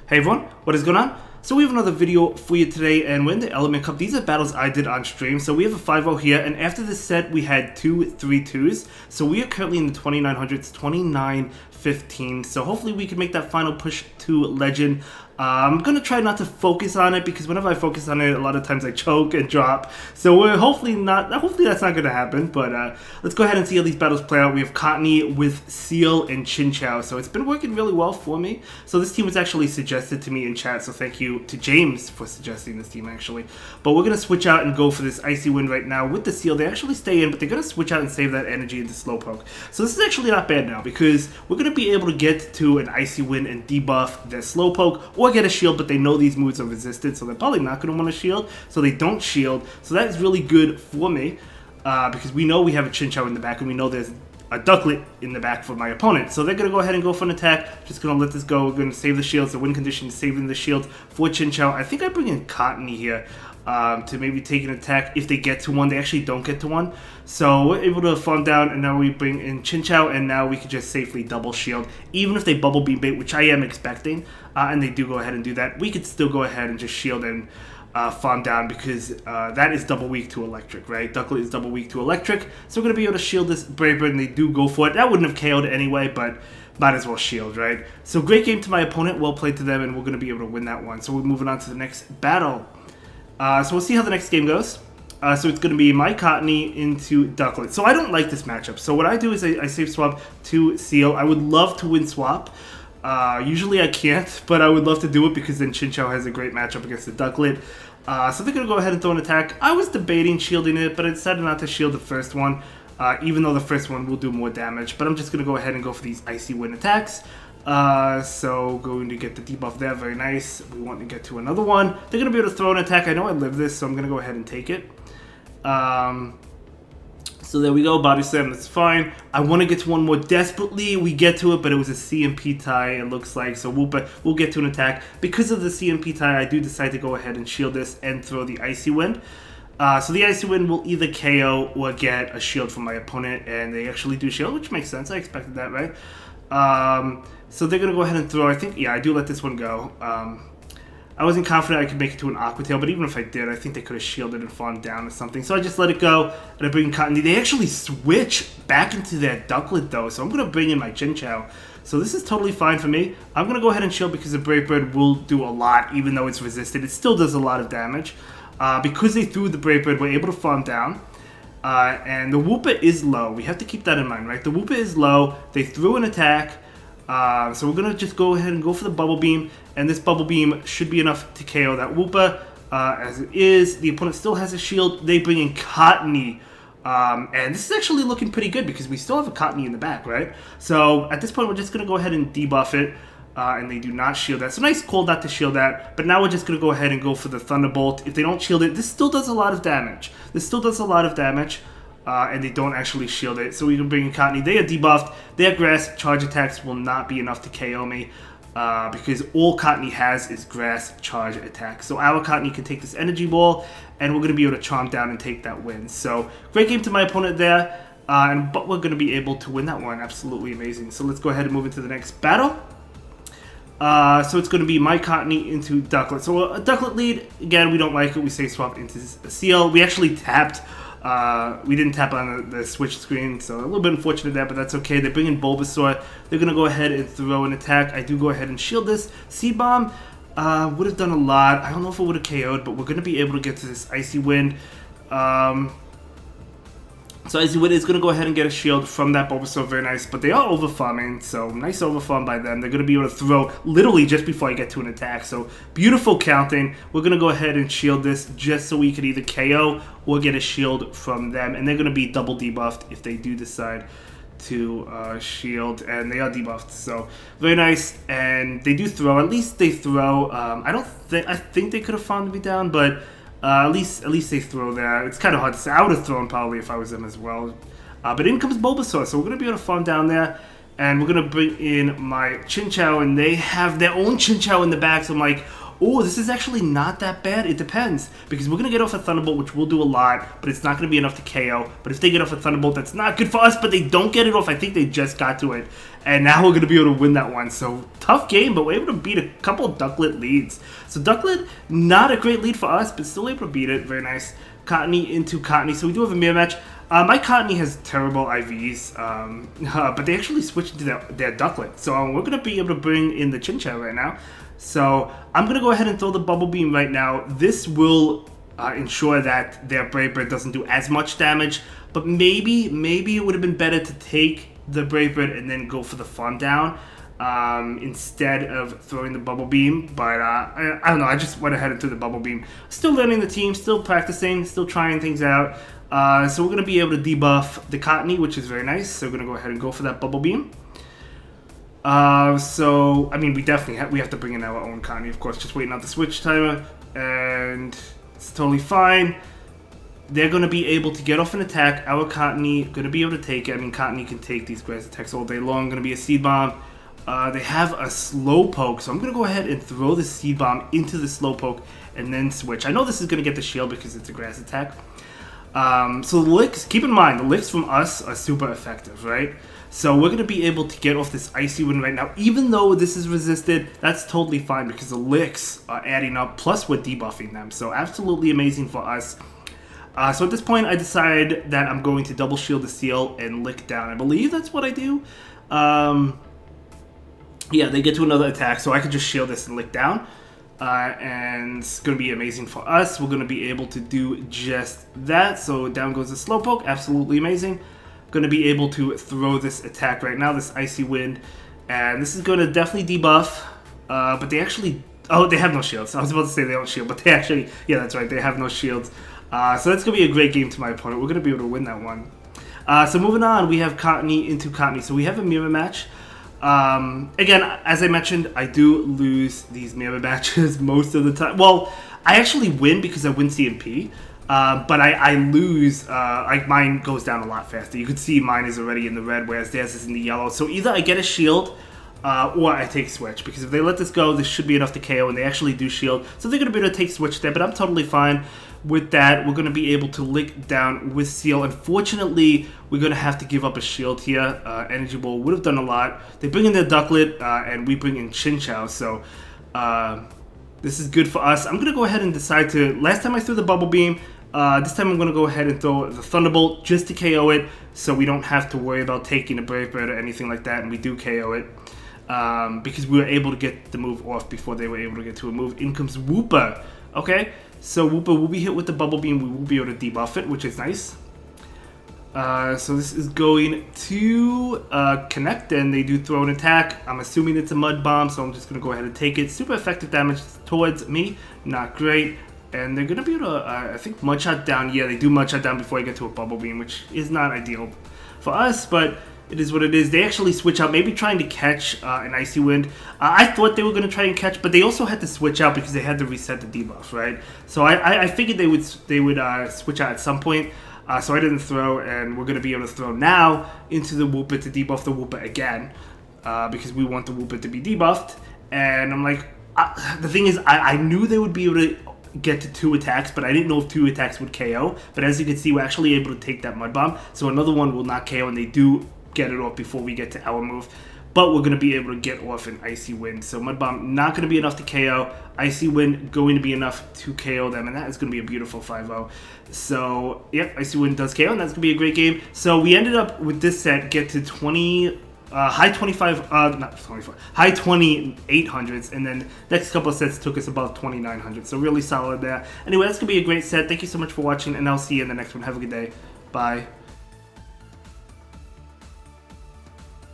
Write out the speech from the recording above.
Hey everyone, what is going on? So we have another video for you today, and we're in the Element Cup. These are battles I did on stream. So we have a 5-0 here, and after this set we had 2 3-2s. So we are currently in the 2900s, 2915. So hopefully we can make that final push to Legend. I'm going to try not to focus on it, because whenever I focus on it, a lot of times I choke and drop. So we're hopefully that's not going to happen. But let's go ahead and see how these battles play out. We have Cottony with Seal and Chin Chow. So it's been working really well for me. So this team was actually suggested to me in chat. So thank you to James for suggesting this team, actually. But we're going to switch out and go for this Icy Wind right now with the Seal. They actually stay in, but they're going to switch out and save that energy into Slowpoke. So this is actually not bad now, because we're going to be able to get to an Icy Wind and debuff their Slowpoke, or get a shield, but they know these moves are resisted, so they're probably not going to want to shield, so they don't shield. So that is really good for me, because we know we have a Chin Chow in the back, and we know there's a Ducklett in the back for my opponent. So they're going to go ahead and go for an attack. Just going to let this go. We're going to save the shields. The win condition is saving the shield for Chin Chow. I think I bring in Cottony here to maybe take an attack if they get to one. They actually don't get to one. So we're able to farm down, and now we bring in Chin Chow, and now we can just safely double shield. Even if they bubble beam bait, which I am expecting, and they do go ahead and do that, we could still go ahead and just shield and farm down, because that is double weak to electric, right? Ducklett is double weak to electric, so we're going to be able to shield this Brave Bird, and they do go for it. That wouldn't have KO'd anyway, but might as well shield, right? So great game to my opponent, well played to them, and we're going to be able to win that one. So we're moving on to the next battle. So we'll see how the next game goes. So it's going to be my Cottony into Ducklett. So I don't like this matchup. So what I do is I save swap to Seal. I would love to win swap. Usually I can't, but I would love to do it, because then Chin Chow has a great matchup against the Ducklett. So they're going to go ahead and throw an attack. I was debating shielding it, but I decided not to shield the first one, even though the first one will do more damage. But I'm just going to go ahead and go for these Icy Wind attacks. So going to get the debuff there, very nice. We want to get to another one. They're going to be able to throw an attack. I know I live this, so I'm going to go ahead and take it. So there we go, body slam, that's fine. I want to get to one more desperately. We get to it, but it was a CMP tie, it looks like. So we'll get to an attack. Because of the CMP tie, I do decide to go ahead and shield this and throw the Icy Wind. So the Icy Wind will either KO or get a shield from my opponent, and they actually do shield, which makes sense. I expected that, right? So they're going to go ahead and throw. I think, yeah, I do let this one go. I wasn't confident I could make it to an Aqua Tail, but even if I did, I think they could have shielded and fallen down or something. So I just let it go, and I bring in Cottony. They actually switch back into their Ducklett, though, so I'm going to bring in my Chin Chow. So this is totally fine for me. I'm going to go ahead and shield, because the Brave Bird will do a lot, even though it's resisted. It still does a lot of damage. Because they threw the Brave Bird, we're able to farm down. And the Wooper is low. We have to keep that in mind, right? The Wooper is low. They threw an attack. So we're going to just go ahead and go for the Bubble Beam, and this Bubble Beam should be enough to KO that Wooper. As it is, the opponent still has a shield. They bring in Cottony, and this is actually looking pretty good, because we still have a Cottony in the back, right? So at this point, we're just going to go ahead and debuff it, and they do not shield that. So nice call not to shield that, but now we're just going to go ahead and go for the Thunderbolt. If they don't shield it, this still does a lot of damage. And they don't actually shield it. So we can bring in Cottony. They are debuffed. Their grass charge attacks will not be enough to KO me, because all Cottony has is grass charge attacks. So our Cottony can take this energy ball, and we're going to be able to chomp down and take that win. So great game to my opponent there, but we're going to be able to win that one. Absolutely amazing. So let's go ahead and move into the next battle. So it's going to be my Cottony into Ducklett. So a Ducklett lead, again, we don't like it. We say swap into Seal. We actually tapped. We didn't tap on the switch screen, so a little bit unfortunate there, but that's okay. They bring in Bulbasaur. They're going to go ahead and throw an attack. I do go ahead and shield this. Seed Bomb would have done a lot. I don't know if it would have KO'd, but we're going to be able to get to this Icy Wind. So Icy Wind is going to go ahead and get a shield from that Bulbasaur. Very nice, but they are over-farming, so nice over-farm by them. They're going to be able to throw literally just before I get to an attack, so beautiful counting. We're going to go ahead and shield this just so we can either KO or get a shield from them, and they're going to be double debuffed if they do decide to shield, and they are debuffed, so very nice. And they do throw. At least they throw. I think they could have found me down, but at least they throw there. It's kind of hard to say. I would have thrown probably if I was them as well. But in comes Bulbasaur, so we're going to be able to farm down there. And we're going to bring in my Chin Chow, and they have their own Chin Chow in the back. So I'm like, oh, this is actually not that bad. It depends, because we're going to get off a Thunderbolt, which will do a lot, but it's not going to be enough to KO. But if they get off a Thunderbolt, that's not good for us, but they don't get it off. I think they just got to it, and now we're going to be able to win that one. So tough game, but we're able to beat a couple Ducklett leads. So Ducklett, not a great lead for us, but still able to beat it. Very nice. Cottony into Cottony. So we do have a mirror match. My Cottony has terrible IVs, but they actually switched to their Ducklett. So we're going to be able to bring in the Chinchou right now. So I'm going to go ahead and throw the Bubble Beam right now. This will ensure that their Brave Bird doesn't do as much damage. But maybe it would have been better to take the Brave Bird and then go for the Farm Down instead of throwing the Bubble Beam. But I don't know, I just went ahead and threw the Bubble Beam. Still learning the team, still practicing, still trying things out. So we're going to be able to debuff the Cottony, which is very nice. So we're going to go ahead and go for that Bubble Beam. So, I mean, we definitely have to bring in our own Cottony, of course. Just waiting out the switch timer, and it's totally fine. They're going to be able to get off an attack. Our Cottony going to be able to take it. I mean, Cottony can take these grass attacks all day long. Going to be a Seed Bomb. They have a Slowpoke, so I'm going to go ahead and throw the Seed Bomb into the Slowpoke and then switch. I know this is going to get the shield because it's a grass attack. So the licks, keep in mind, the licks from us are super effective, right? So we're going to be able to get off this Icy Wind right now. Even though this is resisted, that's totally fine because the licks are adding up, plus we're debuffing them. So absolutely amazing for us. So at this point, I decide that I'm going to double shield the seal and lick down. I believe that's what I do. Yeah, they get to another attack, so I can just shield this and lick down. And it's going to be amazing for us. We're going to be able to do just that. So down goes the Slowpoke. Absolutely amazing. Going to be able to throw this attack right now, this Icy Wind. And this is going to definitely debuff. But they actually... Oh, they have no shields. I was about to say they don't shield, but they actually... Yeah, that's right. They have no shields. So that's going to be a great game to my opponent. We're going to be able to win that one. So moving on, we have Cottony into Cottony. So we have a mirror match. Again, as I mentioned, I do lose these mirror matches most of the time. Well, I actually win because I win CMP. But I lose, like mine goes down a lot faster. You can see mine is already in the red, whereas theirs is in the yellow. So either I get a shield, or I take switch. Because if they let this go, this should be enough to KO, and they actually do shield. So they're going to be able to take switch there, but I'm totally fine with that. We're going to be able to lick down with seal. Unfortunately, we're going to have to give up a shield here. Energy Ball would have done a lot. They bring in their Ducklett, and we bring in Chinchou. So this is good for us. I'm going to go ahead and decide to... Last time I threw the Bubble Beam, this time I'm going to go ahead and throw the Thunderbolt just to KO it, so we don't have to worry about taking a Brave Bird or anything like that, and we do KO it. Because we were able to get the move off before they were able to get to a move. In comes Wooper. Okay, so Wooper will be hit with the Bubble Beam. We will be able to debuff it, which is nice. So this is going to connect, and they do throw an attack. I'm assuming it's a Mud Bomb, so I'm just going to go ahead and take it. Super effective damage towards me. Not great. And they're going to be able to, I think, Mud Shot down. Yeah, they do Mud Shot down before I get to a Bubble Beam, which is not ideal for us, but it is what it is. They actually switch out, maybe trying to catch an Icy Wind. I thought they were going to try and catch, but they also had to switch out because they had to reset the debuff, right? So I figured they would switch out at some point. So I didn't throw, and we're going to be able to throw now into the Wooper to debuff the Wooper again. Because we want the Wooper to be debuffed. And I'm like, the thing is, I knew they would be able to get to 2 attacks, but I didn't know if 2 attacks would KO. But as you can see, we're actually able to take that Mud Bomb. So another one will not KO, and they do get it off before we get to our move. But we're going to be able to get off an Icy Wind. So Mud Bomb not going to be enough to KO. Icy Wind going to be enough to KO them, and that is going to be a beautiful 5-0. So, yep, Icy Wind does KO, and that's going to be a great game. So we ended up with this set, get to 20... high 25, not 25, high 2800s, and then next couple of sets took us above 2900, so really solid there. Anyway, that's going to be a great set. Thank you so much for watching, and I'll see you in the next one. Have a good day. Bye.